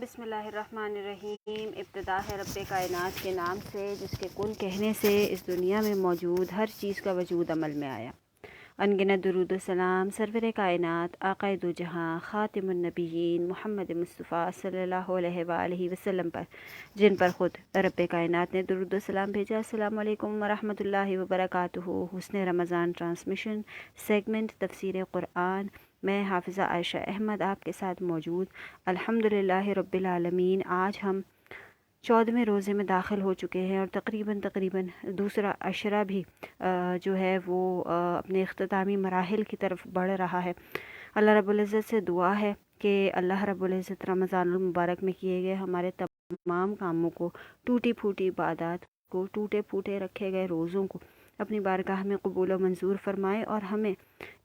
بسم اللہ الرحمن الرحیم۔ ابتدا ہے رب کائنات کے نام سے جس کے کن کہنے سے اس دنیا میں موجود ہر چیز کا وجود عمل میں آیا۔ انگنت درود و سلام سرور کائنات آقائے دو جہاں خاتم النبیین محمد مصطفیٰ صلی اللہ علیہ وآلہ وسلم پر، جن پر خود رب کائنات نے درود و سلام بھیجا۔ السلام علیکم ورحمۃ اللہ وبرکاتہ۔ حسن رمضان ٹرانسمیشن سیگمنٹ تفسیر قرآن، میں حافظہ عائشہ احمد آپ کے ساتھ موجود۔ الحمدللہ رب العالمین۔ آج ہم 14ویں روزے میں داخل ہو چکے ہیں اور تقریباً دوسرا عشرہ بھی جو ہے وہ اپنے اختتامی مراحل کی طرف بڑھ رہا ہے۔ اللہ رب العزت سے دعا ہے کہ اللہ رب العزت رمضان المبارک میں کیے گئے ہمارے تمام کاموں کو، ٹوٹی پھوٹی عبادات کو، ٹوٹے پھوٹے رکھے گئے روزوں کو اپنی بارگاہ میں قبول و منظور فرمائے اور ہمیں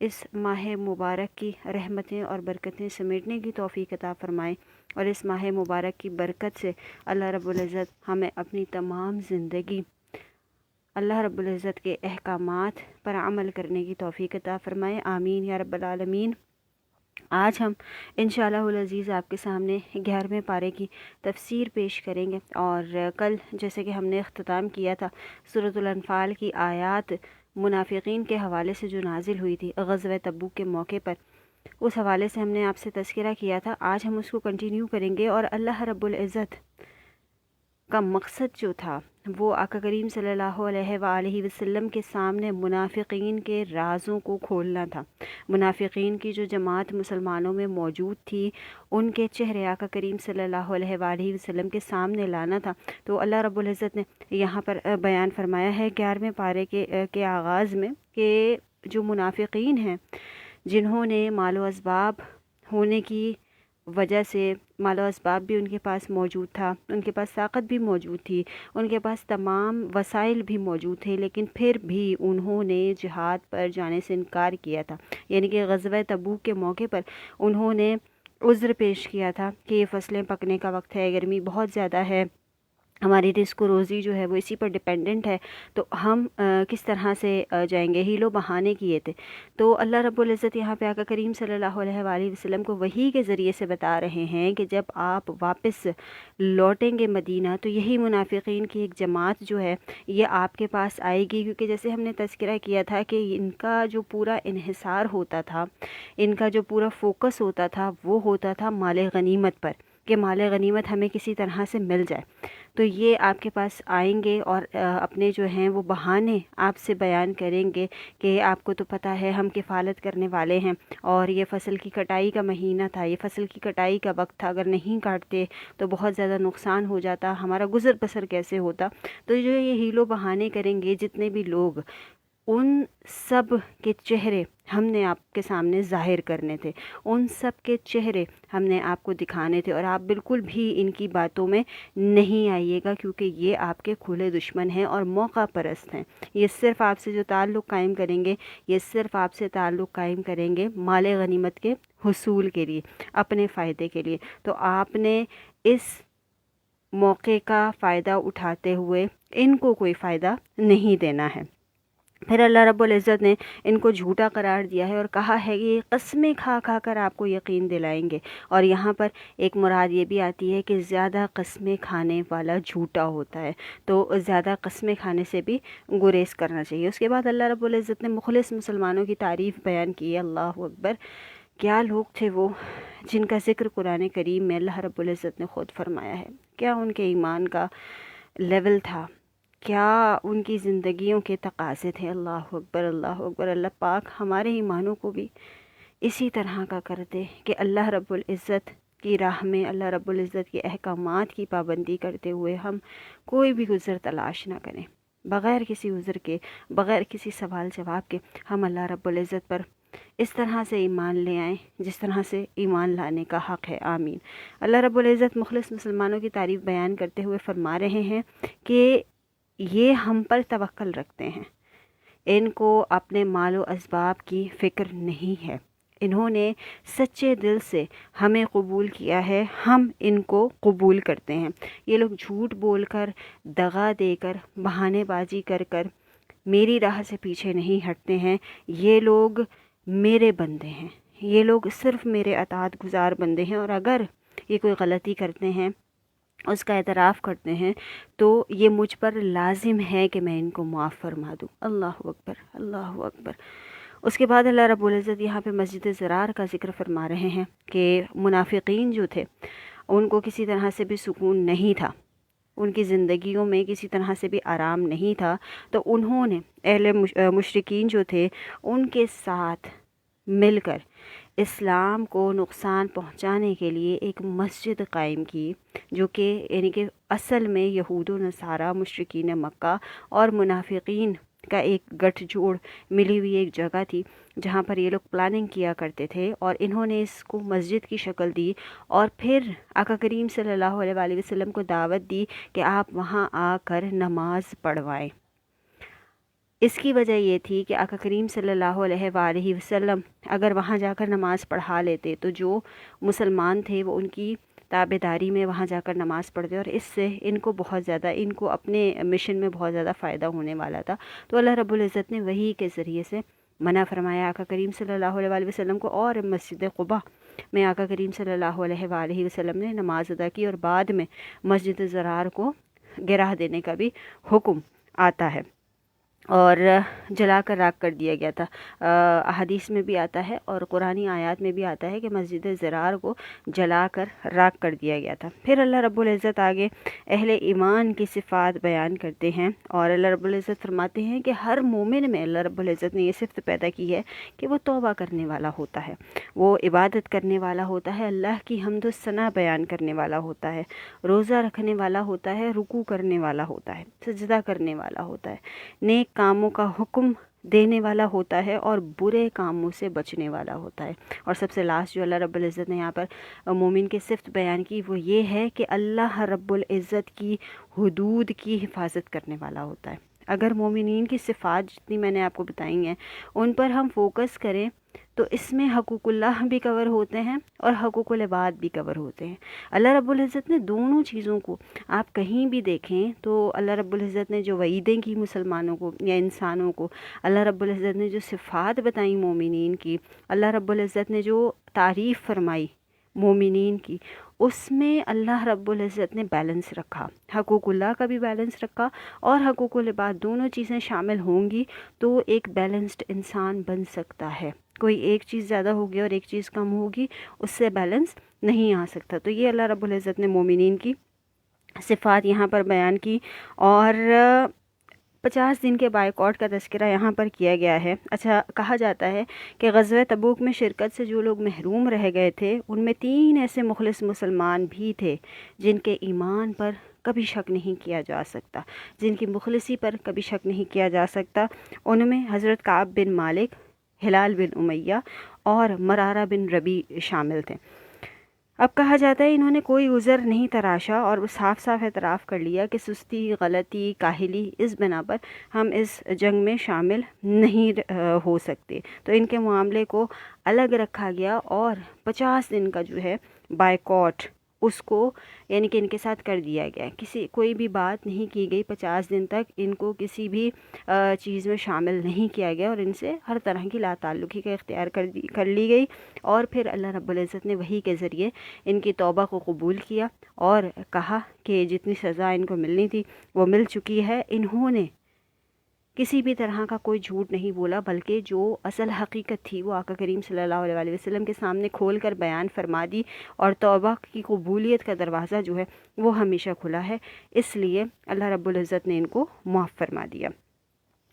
اس ماہ مبارک کی رحمتیں اور برکتیں سمیٹنے کی توفیق عطا فرمائے، اور اس ماہ مبارک کی برکت سے اللہ رب العزت ہمیں اپنی تمام زندگی اللہ رب العزت کے احکامات پر عمل کرنے کی توفیق عطا فرمائے، آمین یا رب العالمین۔ آج ہم انشاءاللہ العزیز آپ کے سامنے 11ویں پارے کی تفسیر پیش کریں گے، اور کل جیسے کہ ہم نے اختتام کیا تھا سورۃ الانفال کی آیات منافقین کے حوالے سے جو نازل ہوئی تھی غزوہ تبوک کے موقع پر، اس حوالے سے ہم نے آپ سے تذکرہ کیا تھا۔ آج ہم اس کو کنٹینیو کریں گے، اور اللہ رب العزت کا مقصد جو تھا وہ آقا کریم صلی اللہ علیہ وآلہ وسلم کے سامنے منافقین کے رازوں کو کھولنا تھا۔ منافقین کی جو جماعت مسلمانوں میں موجود تھی ان کے چہرے آقا کریم صلی اللہ علیہ وآلہ وسلم کے سامنے لانا تھا۔ تو اللہ رب العزت نے یہاں پر بیان فرمایا ہے 11ویں پارے کے آغاز میں کہ جو منافقین ہیں جنہوں نے مال و اسباب ہونے کی وجہ سے، مال و اسباب بھی ان کے پاس موجود تھا، ان کے پاس طاقت بھی موجود تھی، ان کے پاس تمام وسائل بھی موجود تھے، لیکن پھر بھی انہوں نے جہاد پر جانے سے انکار کیا تھا۔ یعنی کہ غزوہ تبوک کے موقع پر انہوں نے عذر پیش کیا تھا کہ یہ فصلیں پکنے کا وقت ہے، گرمی بہت زیادہ ہے، ہماری رزق و روزی جو ہے وہ اسی پر ڈیپینڈنٹ ہے، تو ہم کس طرح سے جائیں گے، ہیلو بہانے کیے تھے۔ تو اللہ رب العزت یہاں پہ آقا کریم صلی اللہ علیہ وآلہ وسلم کو وحی کے ذریعے سے بتا رہے ہیں کہ جب آپ واپس لوٹیں گے مدینہ تو یہی منافقین کی ایک جماعت جو ہے یہ آپ کے پاس آئے گی، کیونکہ جیسے ہم نے تذکرہ کیا تھا کہ ان کا جو پورا انحصار ہوتا تھا، ان کا جو پورا فوکس ہوتا تھا وہ ہوتا تھا مال غنیمت پر، کہ مال غنیمت ہمیں کسی طرح سے مل جائے۔ تو یہ آپ کے پاس آئیں گے اور اپنے جو ہیں وہ بہانے آپ سے بیان کریں گے کہ آپ کو تو پتہ ہے ہم کفالت کرنے والے ہیں، اور یہ فصل کی کٹائی کا مہینہ تھا، یہ فصل کی کٹائی کا وقت تھا، اگر نہیں کاٹتے تو بہت زیادہ نقصان ہو جاتا، ہمارا گزر بسر کیسے ہوتا۔ تو جو یہ ہیلو بہانے کریں گے جتنے بھی لوگ، ان سب کے چہرے ہم نے آپ کے سامنے ظاہر کرنے تھے، ان سب کے چہرے ہم نے آپ کو دکھانے تھے، اور آپ بالکل بھی ان کی باتوں میں نہیں آئیے گا، کیونکہ یہ آپ کے کھلے دشمن ہیں اور موقع پرست ہیں۔ یہ صرف آپ سے جو تعلق قائم کریں گے، یہ صرف آپ سے تعلق قائم کریں گے مال غنیمت کے حصول کے لیے، اپنے فائدے کے لیے۔ تو آپ نے اس موقع کا فائدہ اٹھاتے ہوئے ان کو کوئی فائدہ نہیں دینا ہے۔ پھر اللہ رب العزت نے ان کو جھوٹا قرار دیا ہے اور کہا ہے کہ یہ قسمیں کھا کھا کر آپ کو یقین دلائیں گے، اور یہاں پر ایک مراد یہ بھی آتی ہے کہ زیادہ قسمیں کھانے والا جھوٹا ہوتا ہے، تو زیادہ قسمیں کھانے سے بھی گریز کرنا چاہیے۔ اس کے بعد اللہ رب العزت نے مخلص مسلمانوں کی تعریف بیان کی ہے۔ اللہ اکبر! کیا لوگ تھے وہ جن کا ذکر قرآن کریم میں اللہ رب العزت نے خود فرمایا ہے، کیا ان کے ایمان کا لیول تھا، کیا ان کی زندگیوں کے تقاضے تھے۔ اللہ اکبر! اللہ اکبر! اللہ پاک ہمارے ایمانوں کو بھی اسی طرح کا کر دے کہ اللہ رب العزت کی راہ میں، اللہ رب العزت کے احکامات کی پابندی کرتے ہوئے ہم کوئی بھی عذر تلاش نہ کریں، بغیر کسی عذر کے، بغیر کسی سوال جواب کے ہم اللہ رب العزت پر اس طرح سے ایمان لے آئیں جس طرح سے ایمان لانے کا حق ہے، آمین۔ اللہ رب العزت مخلص مسلمانوں کی تعریف بیان کرتے ہوئے فرما رہے ہیں کہ یہ ہم پر توکل رکھتے ہیں، ان کو اپنے مال و اسباب کی فکر نہیں ہے، انہوں نے سچے دل سے ہمیں قبول کیا ہے، ہم ان کو قبول کرتے ہیں۔ یہ لوگ جھوٹ بول کر، دغا دے کر، بہانے بازی کر کر میری راہ سے پیچھے نہیں ہٹتے ہیں، یہ لوگ میرے بندے ہیں، یہ لوگ صرف میرے اطاعت گزار بندے ہیں، اور اگر یہ کوئی غلطی کرتے ہیں، اس کا اعتراف کرتے ہیں، تو یہ مجھ پر لازم ہے کہ میں ان کو معاف فرما دوں۔ اللہ اکبر، اللہ اکبر۔ اس کے بعد اللہ رب العزت یہاں پہ مسجد ضرار کا ذکر فرما رہے ہیں کہ منافقین جو تھے ان کو کسی طرح سے بھی سکون نہیں تھا، ان کی زندگیوں میں کسی طرح سے بھی آرام نہیں تھا، تو انہوں نے اہل مشرکین جو تھے ان کے ساتھ مل کر اسلام کو نقصان پہنچانے کے لیے ایک مسجد قائم کی، جو کہ یعنی کہ اصل میں یہود و نصارہ، مشرکین مکہ اور منافقین کا ایک گٹھ جوڑ ملی ہوئی ایک جگہ تھی، جہاں پر یہ لوگ پلاننگ کیا کرتے تھے، اور انہوں نے اس کو مسجد کی شکل دی، اور پھر آقا کریم صلی اللہ علیہ وآلہ وسلم کو دعوت دی کہ آپ وہاں آ کر نماز پڑھوائیں۔ اس کی وجہ یہ تھی کہ آقا کریم صلی اللہ علیہ وآلہ وسلم اگر وہاں جا کر نماز پڑھا لیتے تو جو مسلمان تھے وہ ان کی تابع داری میں وہاں جا کر نماز پڑھتے، اور اس سے ان کو بہت زیادہ، ان کو اپنے مشن میں بہت زیادہ فائدہ ہونے والا تھا۔ تو اللہ رب العزت نے وحی کے ذریعے سے منع فرمایا آقا کریم صلی اللہ علیہ وآلہ وسلم کو، اور مسجد قباء میں آقا کریم صلی اللہ علیہ وآلہ وسلم نے نماز ادا کی، اور بعد میں مسجد ضرار کو گرا دینے کا بھی حکم آتا ہے اور جلا کر راکھ کر دیا گیا تھا۔ احادیث میں بھی آتا ہے اور قرآنی آیات میں بھی آتا ہے کہ مسجد ضرار کو جلا کر راکھ کر دیا گیا تھا۔ پھر اللہ رب العزت آگے اہل ایمان کی صفات بیان کرتے ہیں، اور اللہ رب العزت فرماتے ہیں کہ ہر مومن میں اللہ رب العزت نے یہ صفت پیدا کی ہے کہ وہ توبہ کرنے والا ہوتا ہے، وہ عبادت کرنے والا ہوتا ہے، اللہ کی حمد و ثنا بیان کرنے والا ہوتا ہے، روزہ رکھنے والا ہوتا ہے، رکوع کرنے والا ہوتا ہے، سجدہ کرنے والا ہوتا ہے، نیک کاموں کا حکم دینے والا ہوتا ہے، اور برے کاموں سے بچنے والا ہوتا ہے۔ اور سب سے لاسٹ جو اللہ رب العزت نے یہاں پر مومن کی صفت بیان کی وہ یہ ہے کہ اللہ رب العزت کی حدود کی حفاظت کرنے والا ہوتا ہے۔ اگر مومنین کی صفات جتنی میں نے آپ کو بتائی ہیں ان پر ہم فوکس کریں تو اس میں حقوق اللہ بھی کور ہوتے ہیں اور حقوق العباد بھی کور ہوتے ہیں۔ اللہ رب العزت نے دونوں چیزوں کو، آپ کہیں بھی دیکھیں تو اللہ رب العزت نے جو وعیدیں کی مسلمانوں کو یا انسانوں کو، اللہ رب العزت نے جو صفات بتائیں مومنین کی، اللہ رب العزت نے جو تعریف فرمائی مومنین کی، اس میں اللہ رب العزت نے بیلنس رکھا، حقوق اللہ کا بھی بیلنس رکھا اور حقوق العباد، دونوں چیزیں شامل ہوں گی تو ایک بیلنسڈ انسان بن سکتا ہے۔ کوئی ایک چیز زیادہ ہوگی اور ایک چیز کم ہوگی، اس سے بیلنس نہیں آ سکتا۔ تو یہ اللہ رب العزت نے مومنین کی صفات یہاں پر بیان کی، اور 50 دن کے بائیکاٹ کا تذکرہ یہاں پر کیا گیا ہے۔ اچھا، کہا جاتا ہے کہ غزوہ تبوک میں شرکت سے جو لوگ محروم رہ گئے تھے ان میں 3 ایسے مخلص مسلمان بھی تھے جن کے ایمان پر کبھی شک نہیں کیا جا سکتا، جن کی مخلصی پر کبھی شک نہیں کیا جا سکتا۔ ان میں حضرت کعب بن مالک، ہلال بن امیہ اور مرارہ بن ربی شامل تھے۔ اب کہا جاتا ہے انہوں نے کوئی عذر نہیں تراشا اور وہ صاف صاف اعتراف کر لیا کہ سستی، غلطی، کاہلی، اس بنا پر ہم اس جنگ میں شامل نہیں ہو سکتے۔ تو ان کے معاملے کو الگ رکھا گیا اور 50 دن کا جو ہے بائیکاٹ اس کو یعنی کہ ان کے ساتھ کر دیا گیا، کوئی بھی بات نہیں کی گئی، 50 دن تک ان کو کسی بھی چیز میں شامل نہیں کیا گیا، اور ان سے ہر طرح کی لا تعلقی کا اختیار کر لی گئی۔ اور پھر اللہ رب العزت نے وحی کے ذریعے ان کی توبہ کو قبول کیا اور کہا کہ جتنی سزا ان کو ملنی تھی وہ مل چکی ہے۔ انہوں نے کسی بھی طرح کا کوئی جھوٹ نہیں بولا، بلکہ جو اصل حقیقت تھی وہ آقا کریم صلی اللہ علیہ وآلہ وسلم کے سامنے کھول کر بیان فرما دی، اور توبہ کی قبولیت کا دروازہ جو ہے وہ ہمیشہ کھلا ہے، اس لیے اللہ رب العزت نے ان کو معاف فرما دیا۔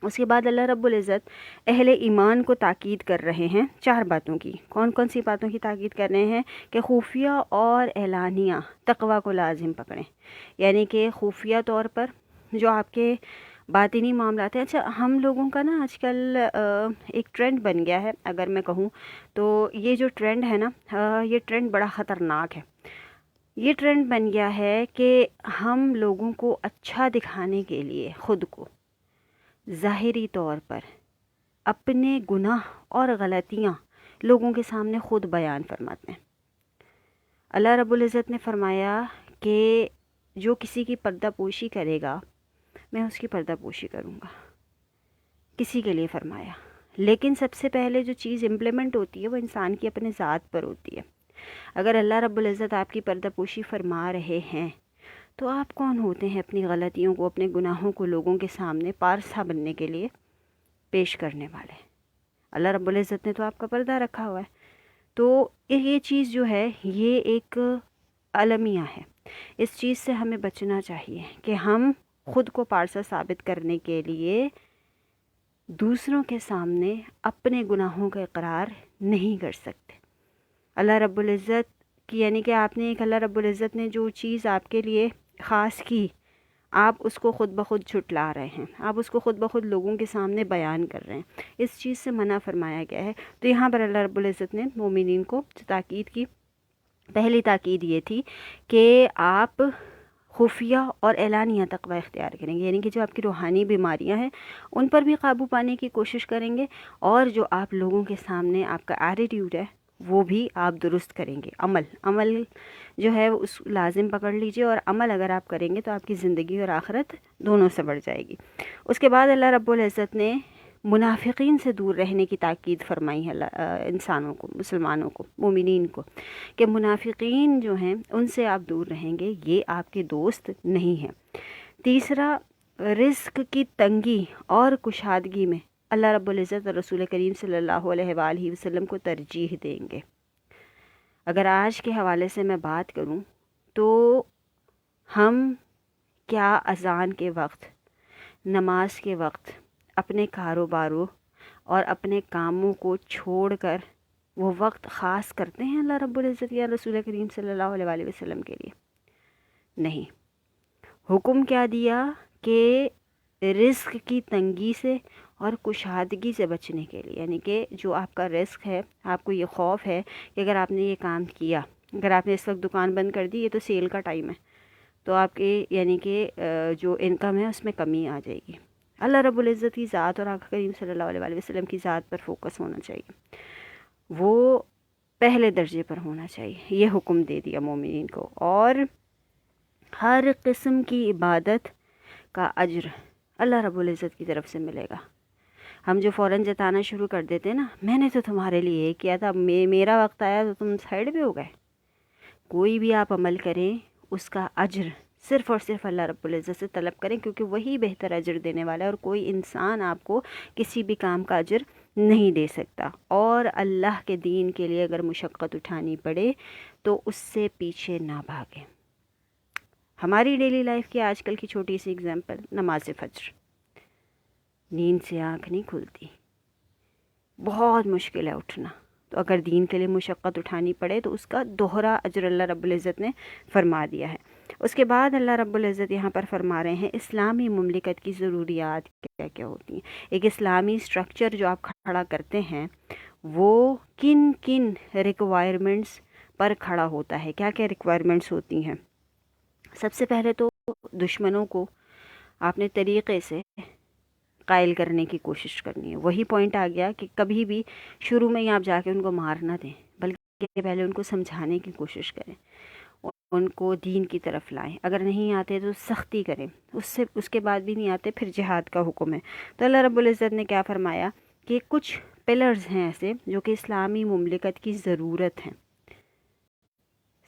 اس کے بعد اللہ رب العزت اہل ایمان کو تاکید کر رہے ہیں 4 باتوں کی۔ کون کون سی باتوں کی تاکید کر رہے ہیں؟ کہ خفیہ اور اعلانیہ تقوی کو لازم پکڑیں، یعنی کہ خفیہ طور پر جو آپ کے باطنی معاملات ہیں۔ اچھا، ہم لوگوں کا نا آج کل ایک ٹرینڈ بن گیا ہے، اگر میں کہوں تو یہ جو ٹرینڈ ہے نا، یہ ٹرینڈ بڑا خطرناک ہے۔ یہ ٹرینڈ بن گیا ہے کہ ہم لوگوں کو اچھا دکھانے کے لیے خود کو ظاہری طور پر اپنے گناہ اور غلطیاں لوگوں کے سامنے خود بیان فرماتے ہیں۔ اللہ رب العزت نے فرمایا کہ جو کسی کی پردہ پوشی کرے گا میں اس کی پردہ پوشی کروں گا، کسی کے لیے فرمایا۔ لیکن سب سے پہلے جو چیز امپلیمنٹ ہوتی ہے وہ انسان کی اپنے ذات پر ہوتی ہے۔ اگر اللہ رب العزت آپ کی پردہ پوشی فرما رہے ہیں تو آپ کون ہوتے ہیں اپنی غلطیوں کو، اپنے گناہوں کو لوگوں کے سامنے پارسا بننے کے لیے پیش کرنے والے؟ اللہ رب العزت نے تو آپ کا پردہ رکھا ہوا ہے. تو یہ چیز جو ہے یہ ایک المیہ ہے. اس چیز سے ہمیں بچنا چاہیے کہ ہم خود کو پارسا ثابت کرنے کے لیے دوسروں کے سامنے اپنے گناہوں کا اقرار نہیں کر سکتے. اللہ رب العزت کی یعنی کہ آپ نے ایک اللہ رب العزت نے جو چیز آپ کے لیے خاص کی، آپ اس کو خود بخود جھٹلا رہے ہیں، آپ اس کو خود بخود لوگوں کے سامنے بیان کر رہے ہیں. اس چیز سے منع فرمایا گیا ہے. تو یہاں پر اللہ رب العزت نے مومنین کو تاکید کی. پہلی تاکید یہ تھی کہ آپ خفیہ اور اعلانیہ تقوی اختیار کریں گے، یعنی کہ جو آپ کی روحانی بیماریاں ہیں ان پر بھی قابو پانے کی کوشش کریں گے، اور جو آپ لوگوں کے سامنے آپ کا ایٹیٹیوڈ ہے وہ بھی آپ درست کریں گے. عمل جو ہے اس لازم پکڑ لیجئے، اور عمل اگر آپ کریں گے تو آپ کی زندگی اور آخرت دونوں سے بڑھ جائے گی. اس کے بعد اللہ رب العزت نے منافقین سے دور رہنے کی تاکید فرمائی ہے انسانوں کو، مسلمانوں کو، مومنین کو، کہ منافقین جو ہیں ان سے آپ دور رہیں گے، یہ آپ کے دوست نہیں ہیں. تیسرا، رزق کی تنگی اور کشادگی میں اللہ رب العزت اور رسول کریم صلی اللہ علیہ وآلہ وسلم کو ترجیح دیں گے. اگر آج کے حوالے سے میں بات کروں تو ہم کیا اذان کے وقت، نماز کے وقت اپنے کاروباروں اور اپنے کاموں کو چھوڑ کر وہ وقت خاص کرتے ہیں اللہ رب العزت یا رسول کریم صلی اللہ علیہ وآلہ وسلم کے لیے؟ نہیں. حکم کیا دیا کہ رزق کی تنگی سے اور کشادگی سے بچنے کے لیے، یعنی کہ جو آپ کا رزق ہے، آپ کو یہ خوف ہے کہ اگر آپ نے یہ کام کیا، اگر آپ نے اس وقت دکان بند کر دی، یہ تو سیل کا ٹائم ہے، تو آپ کے یعنی کہ جو انکم ہے اس میں کمی آ جائے گی. اللہ رب العزت کی ذات اور آقا کریم صلی اللہ علیہ وآلہ وسلم کی ذات پر فوکس ہونا چاہیے، وہ پہلے درجے پر ہونا چاہیے. یہ حکم دے دیا مومنین کو. اور ہر قسم کی عبادت کا اجر اللہ رب العزت کی طرف سے ملے گا. ہم جو فوراً جتانا شروع کر دیتے ہیں نا، میں نے تو تمہارے لیے یہ کیا تھا، میرا وقت آیا تو تم سائڈ پہ ہو گئے. کوئی بھی آپ عمل کریں اس کا اجر صرف اور صرف اللہ رب العزت سے طلب کریں، کیونکہ وہی بہتر اجر دینے والا ہے، اور کوئی انسان آپ کو کسی بھی کام کا اجر نہیں دے سکتا. اور اللہ کے دین کے لیے اگر مشقت اٹھانی پڑے تو اس سے پیچھے نہ بھاگیں. ہماری ڈیلی لائف کی آج کل کی چھوٹی سی اگزامپل، نماز فجر. نیند سے آنکھ نہیں کھلتی، بہت مشکل ہے اٹھنا، تو اگر دین کے لیے مشقت اٹھانی پڑے تو اس کا دوہرا اجر اللہ رب العزت نے فرما دیا ہے. اس کے بعد اللہ رب العزت یہاں پر فرما رہے ہیں اسلامی مملکت کی ضروریات کیا کیا ہوتی ہیں. ایک اسلامی سٹرکچر جو آپ کھڑا کرتے ہیں وہ کن کن ریکوائرمنٹس پر کھڑا ہوتا ہے، کیا کیا ریکوائرمنٹس ہوتی ہیں. سب سے پہلے تو دشمنوں کو آپ نے طریقے سے قائل کرنے کی کوشش کرنی ہے. وہی پوائنٹ آ گیا کہ کبھی بھی شروع میں ہی آپ جا کے ان کو مار نہ دیں، بلکہ پہلے ان کو سمجھانے کی کوشش کریں، ان کو دین کی طرف لائیں. اگر نہیں آتے تو سختی کریں، اس کے بعد بھی نہیں آتے پھر جہاد کا حکم ہے. تو اللہ رب العزت نے کیا فرمایا کہ کچھ پلرز ہیں ایسے جو کہ اسلامی مملکت کی ضرورت ہیں،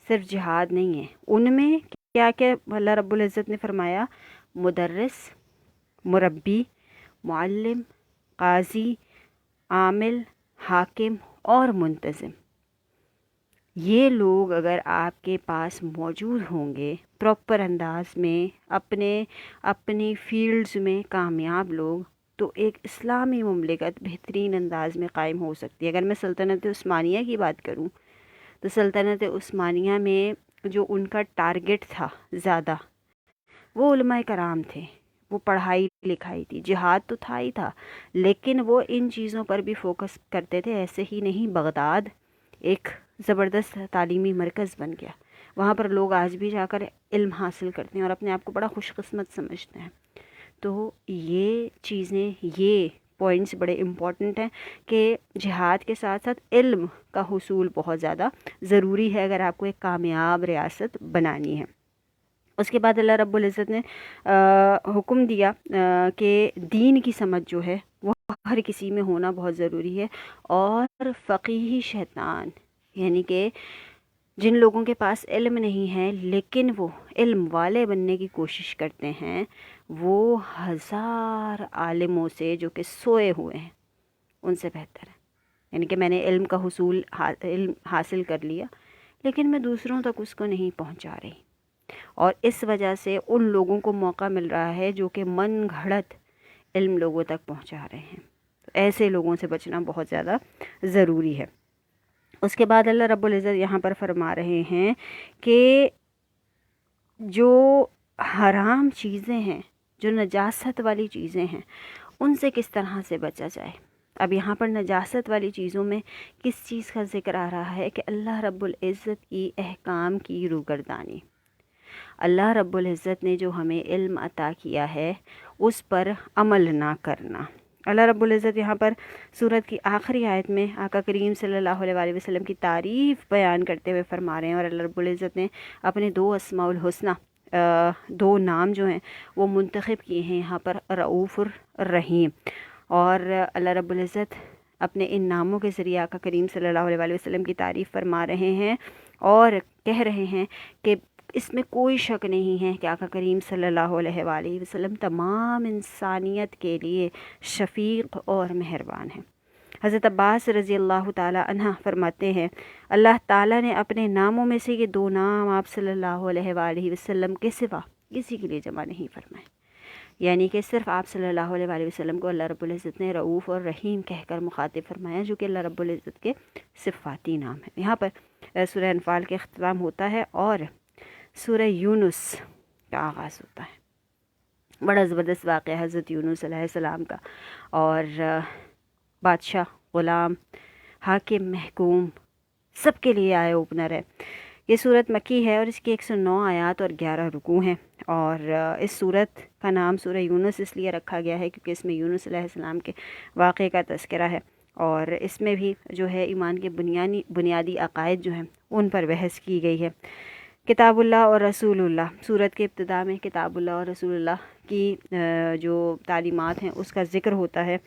صرف جہاد نہیں ہے. ان میں کیا کیا اللہ رب العزت نے فرمایا؟ مدرس، مربی، معلم، قاضی، عامل، حاکم اور منتظم. یہ لوگ اگر آپ کے پاس موجود ہوں گے پراپر انداز میں، اپنی فیلڈز میں کامیاب لوگ، تو ایک اسلامی مملکت بہترین انداز میں قائم ہو سکتی ہے. اگر میں سلطنت عثمانیہ کی بات کروں تو سلطنت عثمانیہ میں جو ان کا ٹارگٹ تھا زیادہ، وہ علماء کرام تھے، وہ پڑھائی لکھائی تھی. جہاد تو تھا ہی تھا، لیکن وہ ان چیزوں پر بھی فوکس کرتے تھے. ایسے ہی نہیں، بغداد ایک زبردست تعلیمی مرکز بن گیا. وہاں پر لوگ آج بھی جا کر علم حاصل کرتے ہیں اور اپنے آپ کو بڑا خوش قسمت سمجھتے ہیں. تو یہ چیزیں، یہ پوائنٹس بڑے امپورٹنٹ ہیں کہ جہاد کے ساتھ ساتھ علم کا حصول بہت زیادہ ضروری ہے اگر آپ کو ایک کامیاب ریاست بنانی ہے. اس کے بعد اللہ رب العزت نے حکم دیا کہ دین کی سمجھ جو ہے وہ ہر کسی میں ہونا بہت ضروری ہے. اور فقیہی شیطان، یعنی کہ جن لوگوں کے پاس علم نہیں ہے لیکن وہ علم والے بننے کی کوشش کرتے ہیں، وہ 1000 عالموں سے جو کہ سوئے ہوئے ہیں ان سے بہتر ہے۔ یعنی کہ میں نے علم کا علم حاصل کر لیا لیکن میں دوسروں تک اس کو نہیں پہنچا رہی، اور اس وجہ سے ان لوگوں کو موقع مل رہا ہے جو کہ من گھڑت علم لوگوں تک پہنچا رہے ہیں۔ تو ایسے لوگوں سے بچنا بہت زیادہ ضروری ہے۔ اس کے بعد اللہ رب العزت یہاں پر فرما رہے ہیں کہ جو حرام چیزیں ہیں، جو نجاست والی چیزیں ہیں، ان سے کس طرح سے بچا جائے۔ اب یہاں پر نجاست والی چیزوں میں کس چیز کا ذکر آ رہا ہے کہ اللہ رب العزت کی احکام کی روگردانی۔ اللہ رب العزت نے جو ہمیں علم عطا کیا ہے اس پر عمل نہ کرنا۔ اللہ رب العزت یہاں پر سورت کی آخری آیت میں آقا کریم صلی اللہ علیہ وسلم کی تعریف بیان کرتے ہوئے فرما رہے ہیں، اور اللہ رب العزت نے اپنے 2 اسماء الحسنہ 2 نام جو ہیں وہ منتخب کیے ہیں یہاں پر، رؤوف الرحیم، اور اللہ رب العزت اپنے ان ناموں کے ذریعے آقا کریم صلی اللہ علیہ وسلم کی تعریف فرما رہے ہیں اور کہہ رہے ہیں کہ اس میں کوئی شک نہیں ہے کہ آقا کریم صلی اللہ علیہ وآلہ وسلم تمام انسانیت کے لیے شفیق اور مہربان ہیں۔ حضرت عباس رضی اللہ تعالی عنہ فرماتے ہیں اللہ تعالیٰ نے اپنے ناموں میں سے یہ 2 نام آپ صلی اللہ علیہ وآلہ وسلم کے سوا کسی کے لیے جمع نہیں فرمائے، یعنی کہ صرف آپ صلی اللہ علیہ وآلہ وسلم کو اللہ رب العزت نے رؤوف اور رحیم کہہ کر مخاطب فرمایا، جو کہ اللہ رب العزت کے صفاتی نام ہیں۔ یہاں پر سورہ انفال کے اختتام ہوتا ہے اور سورہ یونس کا آغاز ہوتا ہے۔ بڑا زبردست واقعہ حضرت یونس علیہ السلام کا، اور بادشاہ، غلام، حاکم، محکوم سب کے لیے آئے اوپنر ہے۔ یہ صورت مکی ہے اور اس کی 109 آیات اور 11 رکوع ہیں، اور اس صورت کا نام سورہ یونس اس لیے رکھا گیا ہے کیونکہ اس میں یونس علیہ السلام کے واقعے کا تذکرہ ہے، اور اس میں بھی جو ہے ایمان کے بنیادی عقائد جو ہیں ان پر بحث کی گئی ہے۔ کتاب اللہ اور رسول اللہ، صورت کے ابتداء میں کتاب اللہ اور رسول اللہ کی جو تعلیمات ہیں اس کا ذکر ہوتا ہے،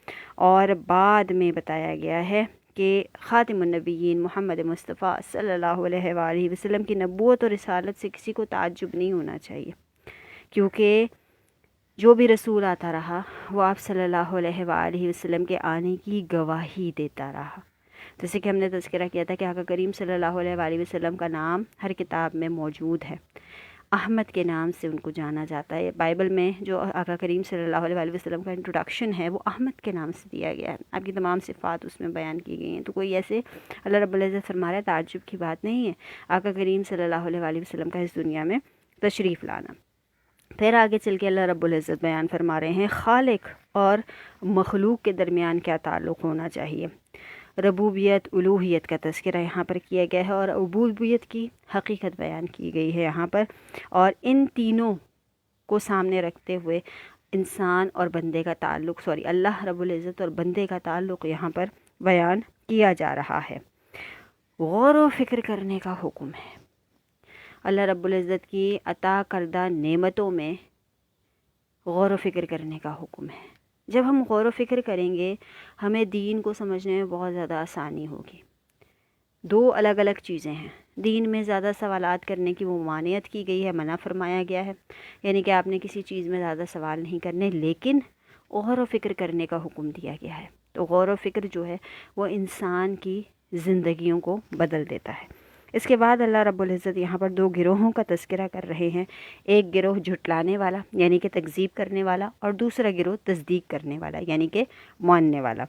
اور بعد میں بتایا گیا ہے کہ خاتم النبیین محمد مصطفیٰ صلی اللہ علیہ وآلہ وسلم کی نبوت اور رسالت سے کسی کو تعجب نہیں ہونا چاہیے، کیونکہ جو بھی رسول آتا رہا وہ آپ صلی اللہ علیہ وآلہ وسلم کے آنے کی گواہی دیتا رہا۔ جیسے کہ ہم نے تذکرہ کیا تھا کہ آقا کریم صلی اللہ علیہ وآلہ وسلم کا نام ہر کتاب میں موجود ہے، احمد کے نام سے ان کو جانا جاتا ہے۔ بائبل میں جو آقا کریم صلی اللہ علیہ وآلہ وسلم کا انٹروڈکشن ہے وہ احمد کے نام سے دیا گیا ہے، آپ کی تمام صفات اس میں بیان کی گئی ہیں۔ تو کوئی ایسے اللہ رب العزت فرما رہا ہے تعجب کی بات نہیں ہے آقا کریم صلی اللہ علیہ وآلہ وسلم کا اس دنیا میں تشریف لانا۔ پھر آگے چل کے اللہ رب العزت بیان فرما رہے ہیں خالق اور مخلوق کے درمیان کیا تعلق ہونا چاہیے۔ ربوبیت، الوہیت کا تذکرہ یہاں پر کیا گیا ہے، اور عبودیت کی حقیقت بیان کی گئی ہے یہاں پر، اور ان تینوں کو سامنے رکھتے ہوئے انسان اور بندے کا تعلق اللہ رب العزت اور بندے کا تعلق یہاں پر بیان کیا جا رہا ہے۔ غور و فکر کرنے کا حکم ہے۔ اللہ رب العزت کی عطا کردہ نعمتوں میں غور و فکر کرنے کا حکم ہے۔ جب ہم غور و فکر کریں گے ہمیں دین کو سمجھنے میں بہت زیادہ آسانی ہوگی۔ 2 الگ الگ چیزیں ہیں، دین میں زیادہ سوالات کرنے کی ممانعت کی گئی ہے، منع فرمایا گیا ہے، یعنی کہ آپ نے کسی چیز میں زیادہ سوال نہیں کرنے، لیکن غور و فکر کرنے کا حکم دیا گیا ہے۔ تو غور و فکر جو ہے وہ انسان کی زندگیوں کو بدل دیتا ہے۔ اس کے بعد اللہ رب العزت یہاں پر 2 گروہوں کا تذکرہ کر رہے ہیں، ایک گروہ جھٹلانے والا یعنی کہ تکذیب کرنے والا، اور دوسرا گروہ تصدیق کرنے والا یعنی کہ ماننے والا۔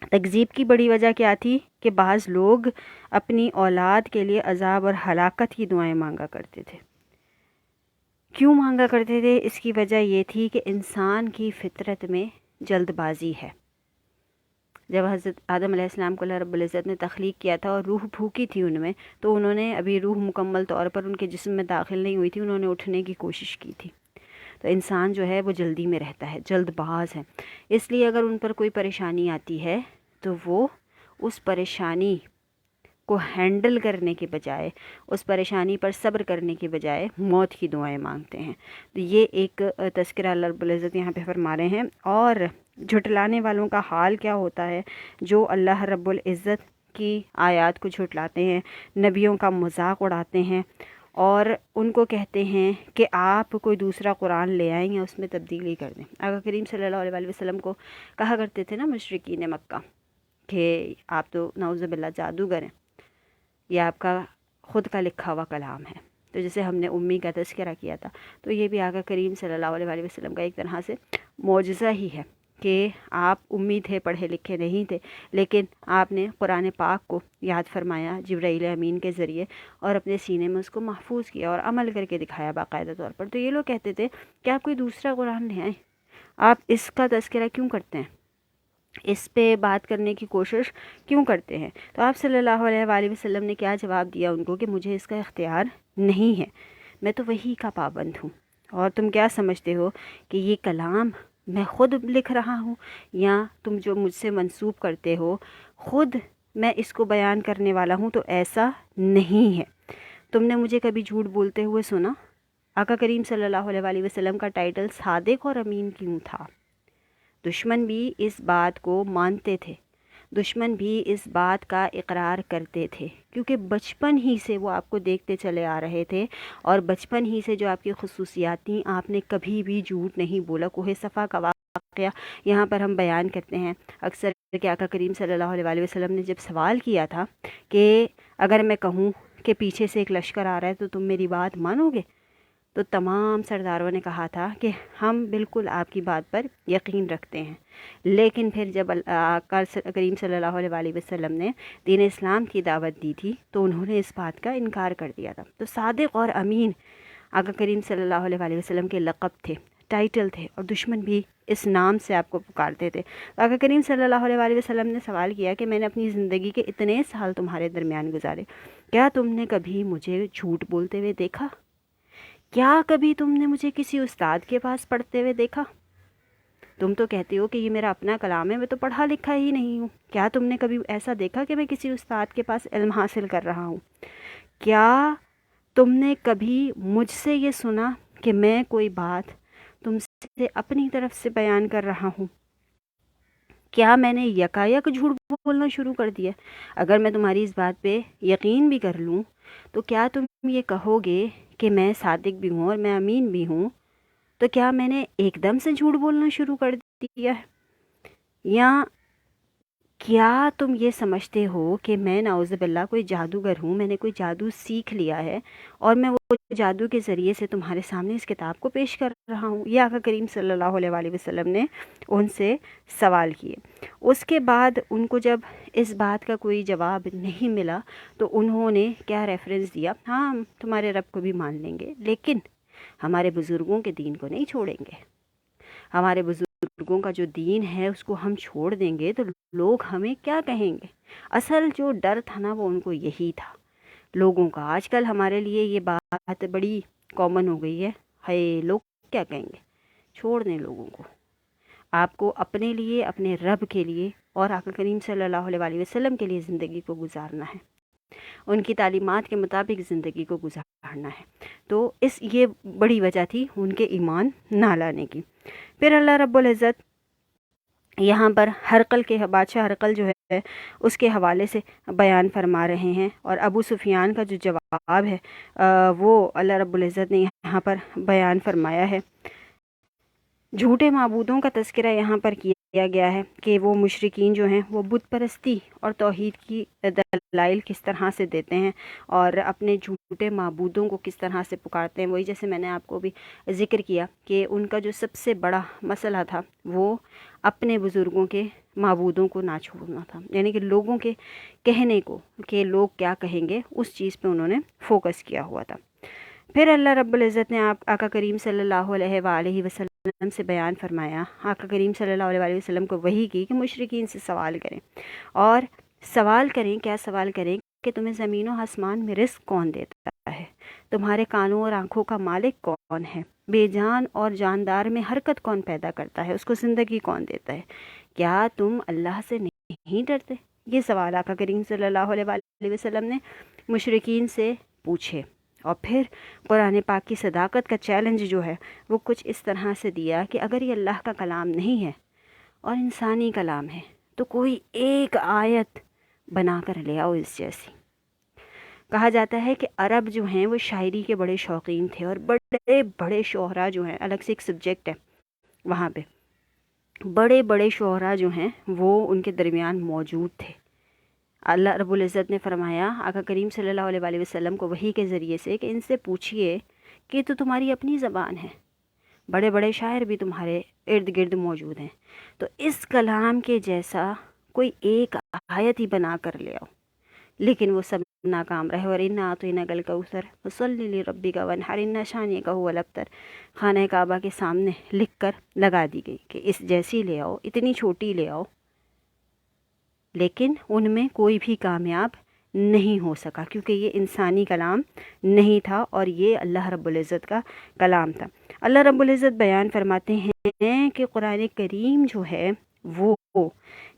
تکذیب کی بڑی وجہ کیا تھی کہ بعض لوگ اپنی اولاد کے لیے عذاب اور ہلاکت کی دعائیں مانگا کرتے تھے۔ کیوں مانگا کرتے تھے؟ اس کی وجہ یہ تھی کہ انسان کی فطرت میں جلد بازی ہے۔ جب حضرت آدم علیہ السلام کو اللہ رب العزت نے تخلیق کیا تھا اور روح پھونکی تھی ان میں، تو انہوں نے ابھی روح مکمل طور پر ان کے جسم میں داخل نہیں ہوئی تھی، انہوں نے اٹھنے کی کوشش کی تھی۔ تو انسان جو ہے وہ جلدی میں رہتا ہے، جلد باز ہے، اس لیے اگر ان پر کوئی پریشانی آتی ہے تو وہ اس پریشانی کو ہینڈل کرنے کے بجائے، اس پریشانی پر صبر کرنے کے بجائے موت کی دعائیں مانگتے ہیں۔ تو یہ ایک تذکرہ اللہ رب العزت یہاں پہ فرما رہے ہیں۔ اور جھٹلانے والوں کا حال کیا ہوتا ہے؟ جو اللہ رب العزت کی آیات کو جھٹلاتے ہیں، نبیوں کا مذاق اڑاتے ہیں اور ان کو کہتے ہیں کہ آپ کوئی دوسرا قرآن لے آئیں یا اس میں تبدیلی کر دیں۔ آقا کریم صلی اللہ علیہ وسلم کو کہا کرتے تھے نا مشرکین مکہ کہ آپ تو نعوذ باللہ جادوگر ہیں، یہ آپ کا خود کا لکھا ہوا کلام ہے۔ تو جیسے ہم نے امی کا تذکرہ کیا تھا، تو یہ بھی آقا کریم صلی اللہ علیہ وسلم کا ایک طرح سے معجزہ ہی ہے کہ آپ امی تھے، پڑھے لکھے نہیں تھے، لیکن آپ نے قرآن پاک کو یاد فرمایا جبرائیل امین کے ذریعے اور اپنے سینے میں اس کو محفوظ کیا اور عمل کر کے دکھایا باقاعدہ طور پر۔ تو یہ لوگ کہتے تھے کہ آپ کوئی دوسرا قرآن لے آئیں، آپ اس کا تذکرہ کیوں کرتے ہیں، اس پہ بات کرنے کی کوشش کیوں کرتے ہیں؟ تو آپ صلی اللہ علیہ وآلہ وسلم نے کیا جواب دیا ان کو کہ مجھے اس کا اختیار نہیں ہے، میں تو وحی کا پابند ہوں، اور تم کیا سمجھتے ہو کہ یہ کلام میں خود لکھ رہا ہوں یا تم جو مجھ سے منسوب کرتے ہو خود میں اس کو بیان کرنے والا ہوں؟ تو ایسا نہیں ہے۔ تم نے مجھے کبھی جھوٹ بولتے ہوئے سنا؟ آقا کریم صلی اللہ علیہ وآلہ وسلم کا ٹائٹل صادق اور امین کیوں تھا؟ دشمن بھی اس بات کو مانتے تھے، دشمن بھی اس بات کا اقرار کرتے تھے، کیونکہ بچپن ہی سے وہ آپ کو دیکھتے چلے آ رہے تھے اور بچپن ہی سے جو آپ کی خصوصیات تھیں، آپ نے کبھی بھی جھوٹ نہیں بولا۔ کوہ صفا کا واقعہ یہاں پر ہم بیان کرتے ہیں اکثر کہ آقا کریم صلی اللہ علیہ وآلہ وسلم نے جب سوال کیا تھا کہ اگر میں کہوں کہ پیچھے سے ایک لشکر آ رہا ہے تو تم میری بات مانو گے؟ تو تمام سرداروں نے کہا تھا کہ ہم بالکل آپ کی بات پر یقین رکھتے ہیں، لیکن پھر جب آقا کریم صلی اللہ علیہ وآلہ وسلم نے دین اسلام کی دعوت دی تھی تو انہوں نے اس بات کا انکار کر دیا تھا۔ تو صادق اور امین آقا کریم صلی اللہ علیہ وآلہ وسلم کے لقب تھے، ٹائٹل تھے، اور دشمن بھی اس نام سے آپ کو پکارتے تھے۔ آقا کریم صلی اللہ علیہ وآلہ وسلم نے سوال کیا کہ میں نے اپنی زندگی کے اتنے سال تمہارے درمیان گزارے، کیا تم نے کبھی مجھے جھوٹ بولتے ہوئے دیکھا؟ کیا کبھی تم نے مجھے کسی استاد کے پاس پڑھتے ہوئے دیکھا؟ تم تو کہتے ہو کہ یہ میرا اپنا کلام ہے، میں تو پڑھا لکھا ہی نہیں ہوں۔ کیا تم نے کبھی ایسا دیکھا کہ میں کسی استاد کے پاس علم حاصل کر رہا ہوں؟ کیا تم نے کبھی مجھ سے یہ سنا کہ میں کوئی بات تم سے اپنی طرف سے بیان کر رہا ہوں؟ کیا میں نے یکایک جھوٹ بولنا شروع کر دیا؟ اگر میں تمہاری اس بات پہ یقین بھی کر لوں تو کیا تم یہ کہو گے کہ میں صادق بھی ہوں اور میں امین بھی ہوں؟ تو کیا میں نے ایک دم سے جھوٹ بولنا شروع کر دیا ہے؟ یا کیا تم یہ سمجھتے ہو کہ میں نعوذ باللہ کوئی جادوگر ہوں، میں نے کوئی جادو سیکھ لیا ہے اور میں وہ جادو کے ذریعے سے تمہارے سامنے اس کتاب کو پیش کر رہا ہوں؟ یہ آقا کریم صلی اللہ علیہ وآلہ وسلم نے ان سے سوال کیے۔ اس کے بعد ان کو جب اس بات کا کوئی جواب نہیں ملا تو انہوں نے کیا ریفرنس دیا؟ ہاں ہم تمہارے رب کو بھی مان لیں گے، لیکن ہمارے بزرگوں کے دین کو نہیں چھوڑیں گے۔ ہمارے بزرگوں کا جو دین ہے اس کو ہم چھوڑ دیں گے تو لوگ ہمیں کیا کہیں گے؟ اصل جو ڈر تھا نا وہ ان کو یہی تھا لوگوں کا۔ آج کل ہمارے لیے یہ بات بڑی کامن ہو گئی ہے، ہائے لوگ کیا کہیں گے۔ چھوڑ دیں لوگوں کو، آپ کو اپنے لیے، اپنے رب کے لیے اور آقا کریم صلی اللہ علیہ وآلہ وسلم کے لیے زندگی کو گزارنا ہے، ان کی تعلیمات کے مطابق زندگی کو گزارنا ہے۔ تو یہ بڑی وجہ تھی ان کے ایمان نہ لانے کی۔ پھر اللہ رب العزت یہاں پر ہرقل کے بادشاہ ہرقل جو ہے اس کے حوالے سے بیان فرما رہے ہیں، اور ابو سفیان کا جو جواب ہے وہ اللہ رب العزت نے یہاں پر بیان فرمایا ہے۔ جھوٹے معبودوں کا تذکرہ یہاں پر کیا گیا ہے کہ وہ مشرکین جو ہیں وہ بت پرستی اور توحید کی دلائل کس طرح سے دیتے ہیں اور اپنے جھوٹے معبودوں کو کس طرح سے پکارتے ہیں۔ وہی جیسے میں نے آپ کو بھی ذکر کیا کہ ان کا جو سب سے بڑا مسئلہ تھا وہ اپنے بزرگوں کے معبودوں کو نہ چھوڑنا تھا، یعنی کہ لوگوں کے کہنے کو کہ لوگ کیا کہیں گے اس چیز پہ انہوں نے فوکس کیا ہوا تھا۔ پھر اللہ رب العزت نے آقا کریم صلی اللہ علیہ وآلہ وسلم سے بیان فرمایا، آقا کریم صلی اللہ علیہ وآلہ وسلم کو وحی کی کہ مشرکین سے سوال کریں، اور سوال کریں، کیا سوال کریں کہ تمہیں زمین و آسمان میں رزق کون دیتا ہے؟ تمہارے کانوں اور آنکھوں کا مالک کون ہے؟ بے جان اور جاندار میں حرکت کون پیدا کرتا ہے؟ اس کو زندگی کون دیتا ہے؟ کیا تم اللہ سے نہیں ڈرتے؟ یہ سوال آقا کریم صلی اللہ علیہ وآلہ وسلم نے مشرکین سے پوچھے، اور پھر قرآن پاک کی صداقت کا چیلنج جو ہے وہ کچھ اس طرح سے دیا کہ اگر یہ اللہ کا کلام نہیں ہے اور انسانی کلام ہے تو کوئی ایک آیت بنا کر لے آؤ اس جیسی۔ کہا جاتا ہے کہ عرب جو ہیں وہ شاعری کے بڑے شوقین تھے، اور بڑے بڑے شعراء جو ہیں، الگ سے ایک سبجیکٹ ہے وہاں پہ، بڑے بڑے شعراء جو ہیں وہ ان کے درمیان موجود تھے۔ اللہ رب العزت نے فرمایا آقا کریم صلی اللہ علیہ وآلہ وسلم کو وحی کے ذریعے سے کہ ان سے پوچھئے کہ تو تمہاری اپنی زبان ہے، بڑے بڑے شاعر بھی تمہارے ارد گرد موجود ہیں، تو اس کلام کے جیسا کوئی ایک آیت ہی بنا کر لے آؤ۔ لیکن وہ سب ناکام رہے، اور اِنَّا أَعْطَيْنَاكَ الْكَوْثَرَ فَصَلِّ لِرَبِّكَ وَانْحَرْ إِنَّ شَانِئَكَ هُوَ الْأَبْتَرُ، خانہ کعبہ کے سامنے لکھ کر لگا دی گئی کہ اس جیسی لے آؤ، اتنی چھوٹی لے آؤ، لیکن ان میں کوئی بھی کامیاب نہیں ہو سکا، کیونکہ یہ انسانی کلام نہیں تھا اور یہ اللہ رب العزت کا کلام تھا۔ اللہ رب العزت بیان فرماتے ہیں کہ قرآن کریم جو ہے وہ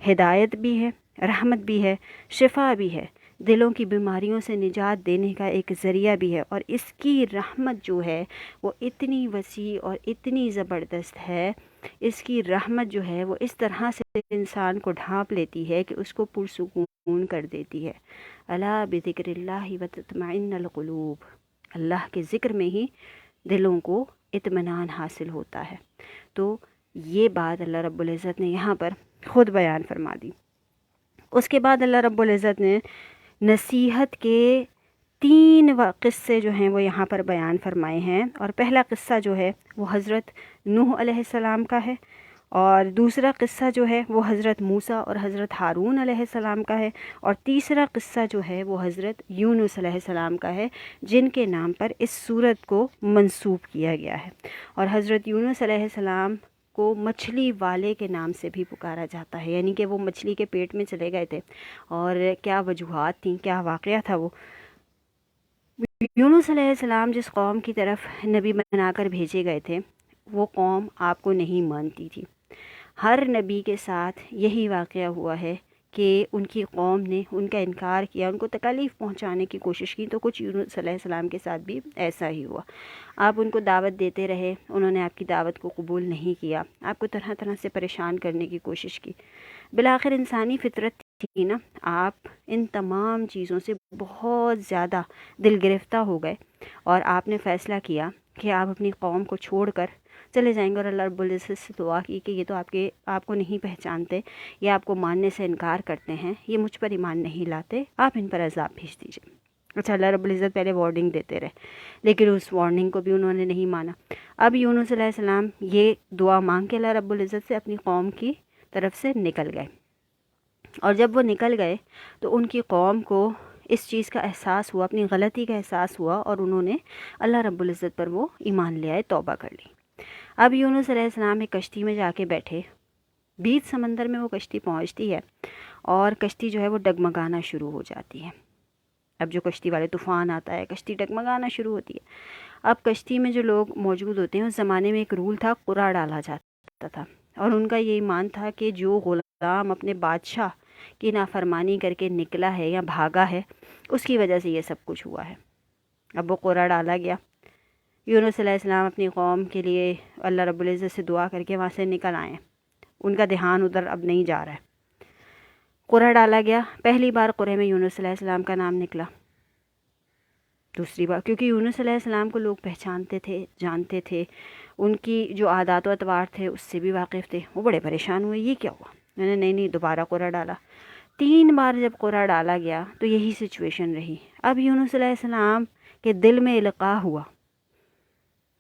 ہدایت بھی ہے، رحمت بھی ہے، شفا بھی ہے، دلوں کی بیماریوں سے نجات دینے کا ایک ذریعہ بھی ہے، اور اس کی رحمت جو ہے وہ اتنی وسیع اور اتنی زبردست ہے، اس کی رحمت جو ہے وہ اس طرح سے انسان کو ڈھانپ لیتی ہے کہ اس کو پرسکون کر دیتی ہے۔ الا بذکر اللہ وتطمئن القلوب، اللہ کے ذکر میں ہی دلوں کو اطمینان حاصل ہوتا ہے۔ تو یہ بات اللہ رب العزت نے یہاں پر خود بیان فرما دی۔ اس کے بعد اللہ رب العزت نے نصیحت کے 3 قصے جو ہیں وہ یہاں پر بیان فرمائے ہیں، اور پہلا قصہ جو ہے وہ حضرت نوح علیہ السلام کا ہے، اور دوسرا قصہ جو ہے وہ حضرت موسیٰ اور حضرت ہارون علیہ السلام کا ہے، اور تیسرا قصہ جو ہے وہ حضرت یونس علیہ السلام کا ہے، جن کے نام پر اس سورت کو منسوب کیا گیا ہے۔ اور حضرت یونس علیہ السلام کو مچھلی والے کے نام سے بھی پکارا جاتا ہے، یعنی کہ وہ مچھلی کے پیٹ میں چلے گئے تھے، اور کیا وجوہات تھیں، کیا واقعہ تھا وہ۔ یونس علیہ السلام جس قوم کی طرف نبی بنا کر بھیجے گئے تھے، وہ قوم آپ کو نہیں مانتی تھی۔ ہر نبی کے ساتھ یہی واقعہ ہوا ہے کہ ان کی قوم نے ان کا انکار کیا، ان کو تکلیف پہنچانے کی کوشش کی، تو کچھ یونس علیہ السلام کے ساتھ بھی ایسا ہی ہوا۔ آپ ان کو دعوت دیتے رہے، انہوں نے آپ کی دعوت کو قبول نہیں کیا، آپ کو طرح طرح سے پریشان کرنے کی کوشش کی۔ بالآخر انسانی فطرت تھی نا، آپ ان تمام چیزوں سے بہت زیادہ دل گرفتہ ہو گئے، اور آپ نے فیصلہ کیا کہ آپ اپنی قوم کو چھوڑ کر چلے جائیں گے، اور اللہ رب العزت سے دعا کی کہ یہ تو آپ کو نہیں پہچانتے، یہ آپ کو ماننے سے انکار کرتے ہیں، یہ مجھ پر ایمان نہیں لاتے، آپ ان پر عذاب بھیج دیجیے۔ اچھا، اللہ رب العزت پہلے وارننگ دیتے رہے، لیکن اس وارننگ کو بھی انہوں نے نہیں مانا۔ اب یونس علیہ السلام یہ دعا مانگ کے اللہ رب العزت سے اپنی قوم کی طرف سے نکل گئے، اور جب وہ نکل گئے تو ان کی قوم کو اس چیز کا احساس ہوا، اپنی غلطی کا احساس ہوا، اور انہوں نے اللہ رب العزت پر وہ ایمان لے آئے، توبہ کر لی۔ اب یونس علیہ السلام ایک کشتی میں جا کے بیٹھے، بیچ سمندر میں وہ کشتی پہنچتی ہے، اور کشتی جو ہے وہ ڈگمگانا شروع ہو جاتی ہے۔ اب جو کشتی والے طوفان آتا ہے، کشتی ڈگمگانا شروع ہوتی ہے۔ اب کشتی میں جو لوگ موجود ہوتے ہیں، اس زمانے میں ایک رول تھا، قرعہ ڈالا جاتا تھا، اور ان کا یہ ایمان تھا کہ جو غلام اپنے بادشاہ کی نافرمانی کر کے نکلا ہے یا بھاگا ہے، اس کی وجہ سے یہ سب کچھ ہوا ہے۔ اب وہ قرعہ ڈالا گیا، یونس علیہ السلام اپنی قوم کے لیے اللہ رب العزت سے دعا کر کے وہاں سے نکل آئے، ان کا دھیان ادھر اب نہیں جا رہا ہے۔ قرعہ ڈالا گیا، پہلی بار قرعے میں یونس علیہ السلام کا نام نکلا، دوسری بار کیونکہ یونس علیہ السلام کو لوگ پہچانتے تھے، جانتے تھے، ان کی جو عادات و اطوار تھے اس سے بھی واقف تھے، وہ بڑے پریشان ہوئے، یہ کیا ہوا؟ میں نے نہیں دوبارہ قرعہ ڈالا۔ 3 بار جب قرعہ ڈالا گیا تو یہی سچویشن رہی۔ اب یونس علیہ السلام کے دل میں القاء ہوا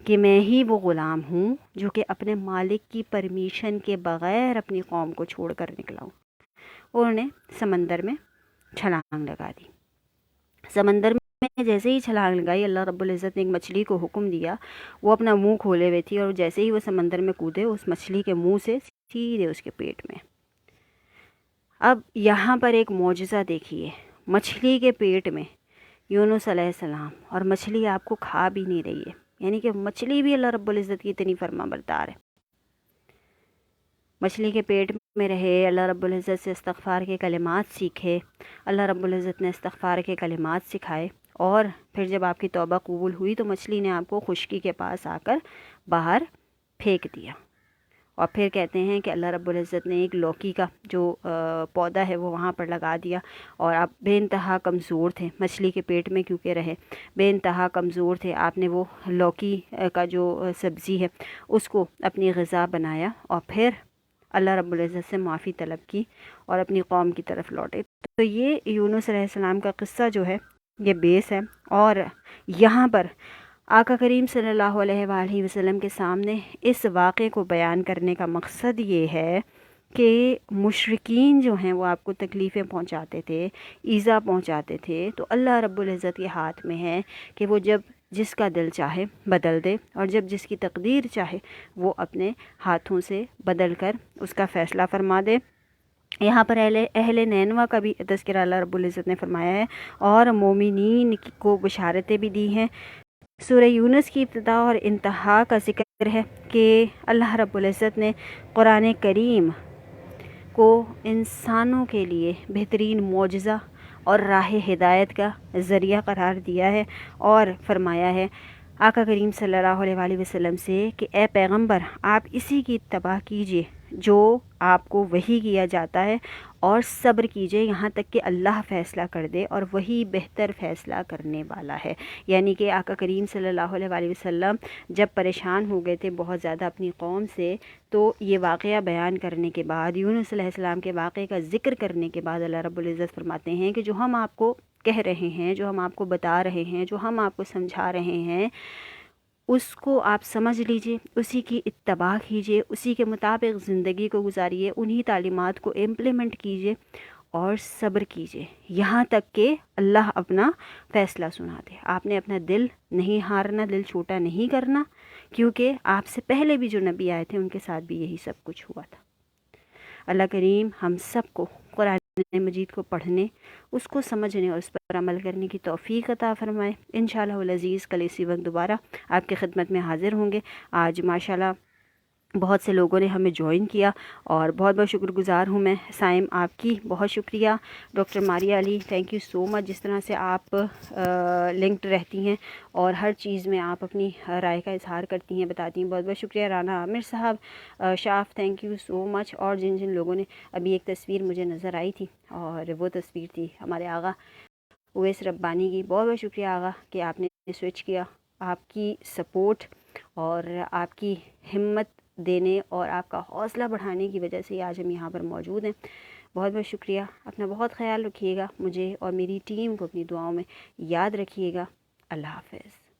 کہ میں ہی وہ غلام ہوں جو کہ اپنے مالک کی پرمیشن کے بغیر اپنی قوم کو چھوڑ کر نکلا ہوں۔ انہوں نے سمندر میں چھلانگ لگا دی۔ سمندر میں جیسے ہی چھلانگ لگائی، اللہ رب العزت نے ایک مچھلی کو حکم دیا، وہ اپنا منہ کھولے ہوئے تھی، اور جیسے ہی وہ سمندر میں کودے، اس مچھلی کے منہ سے سیدھے اس کے پیٹ میں۔ اب یہاں پر ایک معجزہ دیکھیے، مچھلی کے پیٹ میں یونس علیہ السلام، اور مچھلی آپ کو کھا بھی نہیں رہی ہے، یعنی کہ مچھلی بھی اللہ رب العزت کی اتنی فرما بردار ہے۔ مچھلی کے پیٹ میں رہے، اللہ رب العزت سے استغفار کے کلمات سیکھے، اللہ رب العزت نے استغفار کے کلمات سکھائے، اور پھر جب آپ کی توبہ قبول ہوئی تو مچھلی نے آپ کو خشکی کے پاس آ کر باہر پھینک دیا، اور پھر کہتے ہیں کہ اللہ رب العزت نے ایک لوکی کا جو پودا ہے وہ وہاں پر لگا دیا، اور آپ بے انتہا کمزور تھے، مچھلی کے پیٹ میں کیونکہ رہے، بے انتہا کمزور تھے، آپ نے وہ لوکی کا جو سبزی ہے اس کو اپنی غذا بنایا، اور پھر اللہ رب العزت سے معافی طلب کی اور اپنی قوم کی طرف لوٹے۔ تو یہ یونس علیہ السلام کا قصہ جو ہے یہ بیس ہے، اور یہاں پر آقا کریم صلی اللہ علیہ وآلہ وسلم کے سامنے اس واقعے کو بیان کرنے کا مقصد یہ ہے کہ مشرکین جو ہیں وہ آپ کو تکلیفیں پہنچاتے تھے، ایذا پہنچاتے تھے، تو اللہ رب العزت کے ہاتھ میں ہے کہ وہ جب جس کا دل چاہے بدل دے، اور جب جس کی تقدیر چاہے وہ اپنے ہاتھوں سے بدل کر اس کا فیصلہ فرما دے۔ یہاں پر اہل نینوا کا بھی تذکرہ اللہ رب العزت نے فرمایا ہے، اور مومنین کو بشارتیں بھی دی ہیں۔ سورہ یونس کی ابتدا اور انتہا کا ذکر ہے کہ اللہ رب العزت نے قرآن کریم کو انسانوں کے لیے بہترین معجزہ اور راہ ہدایت کا ذریعہ قرار دیا ہے، اور فرمایا ہے آقا کریم صلی اللہ علیہ وآلہ وسلم سے کہ اے پیغمبر، آپ اسی کی اتباع کیجئے جو آپ کو وحی کیا جاتا ہے، اور صبر کیجئے یہاں تک کہ اللہ فیصلہ کر دے، اور وہی بہتر فیصلہ کرنے والا ہے۔ یعنی کہ آقا کریم صلی اللہ علیہ وآلہ وسلم جب پریشان ہو گئے تھے بہت زیادہ اپنی قوم سے، تو یہ واقعہ بیان کرنے کے بعد، یونس علیہ السلام کے واقعے کا ذکر کرنے کے بعد، اللہ رب العزت فرماتے ہیں کہ جو ہم آپ کو کہہ رہے ہیں، جو ہم آپ کو بتا رہے ہیں، جو ہم آپ کو سمجھا رہے ہیں، اس کو آپ سمجھ لیجئے، اسی کی اتباع کیجئے، اسی کے مطابق زندگی کو گزاریے، انہی تعلیمات کو امپلیمنٹ کیجئے اور صبر کیجئے یہاں تک کہ اللہ اپنا فیصلہ سنا دے۔ آپ نے اپنا دل نہیں ہارنا، دل چھوٹا نہیں کرنا، کیونکہ آپ سے پہلے بھی جو نبی آئے تھے ان کے ساتھ بھی یہی سب کچھ ہوا تھا۔ اللہ کریم ہم سب کو قرآن مجید کو پڑھنے، اس کو سمجھنے اور اس پر عمل کرنے کی توفیق عطا فرمائے۔ انشاءاللہ العزیز کل اسی وقت دوبارہ آپ کی خدمت میں حاضر ہوں گے۔ آج ماشاءاللہ بہت سے لوگوں نے ہمیں جوائن کیا، اور بہت بہت شکر گزار ہوں میں سائم آپ کی، بہت شکریہ۔ Doctor Maria Ali, thank you so much, جس طرح سے آپ لنکڈ رہتی ہیں اور ہر چیز میں آپ اپنی رائے کا اظہار کرتی ہیں، بتاتی ہیں، بہت بہت شکریہ۔ رانا عامر صاحب، شاف، تھینک یو سو مچ۔ اور جن جن لوگوں نے ابھی ایک تصویر مجھے نظر آئی تھی، اور وہ تصویر تھی ہمارے آغا اویس ربانی کی، بہت بہت شکریہ آغا کہ آپ نے سوئچ کیا۔ آپ کی سپورٹ اور آپ کی ہمت دینے اور آپ کا حوصلہ بڑھانے کی وجہ سے آج ہم یہاں پر موجود ہیں۔ بہت بہت شکریہ۔ اپنا بہت خیال رکھیے گا، مجھے اور میری ٹیم کو اپنی دعاؤں میں یاد رکھیے گا۔ اللہ حافظ۔